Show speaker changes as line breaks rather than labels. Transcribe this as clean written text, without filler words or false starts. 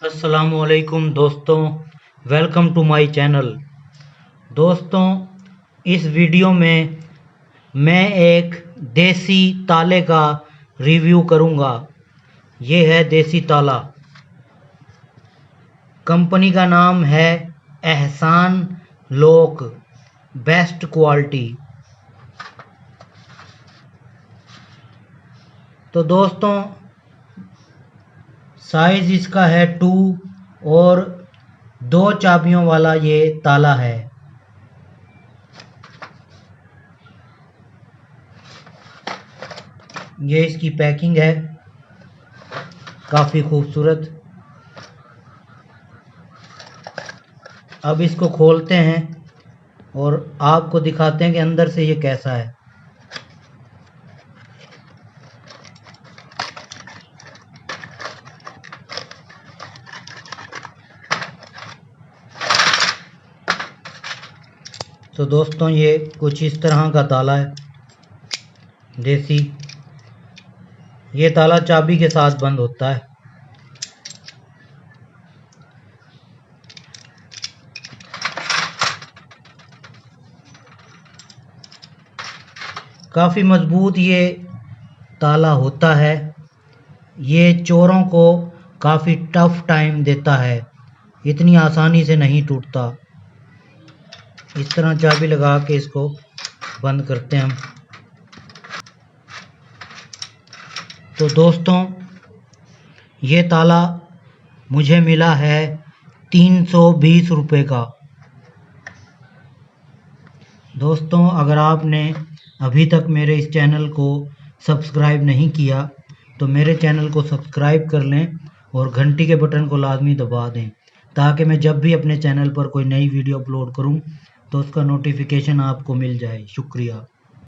अस्सलामुअलैकुम दोस्तों, welcome to my channel. दोस्तों, इस वीडियो में मैं एक देसी ताले का रिव्यू करूंगा। ये है देसी ताला। कंपनी का नाम है एहसान लॉक, बेस्ट क्वालिटी। तो दोस्तों, साइज़ इसका है 2 और 2 चाबियों वाला ये ताला है। ये इसकी पैकिंग है, काफ़ी खूबसूरत। अब इसको खोलते हैं और आपको दिखाते हैं कि अंदर से ये कैसा है। तो दोस्तों, ये कुछ इस तरह का ताला है देसी। ये ताला चाबी के साथ बंद होता है। काफ़ी मजबूत ये ताला होता है। ये चोरों को काफ़ी टफ टाइम देता है, इतनी आसानी से नहीं टूटता। इस तरह चाबी लगा के इसको बंद करते हैं हम। तो दोस्तों, ये ताला मुझे मिला है 320 रुपये का। दोस्तों, अगर आपने अभी तक मेरे इस चैनल को सब्सक्राइब नहीं किया तो मेरे चैनल को सब्सक्राइब कर लें और घंटी के बटन को लाजमी दबा दें, ताकि मैं जब भी अपने चैनल पर कोई नई वीडियो अपलोड करूं तो उसका नोटिफिकेशन आपको मिल जाए। शुक्रिया।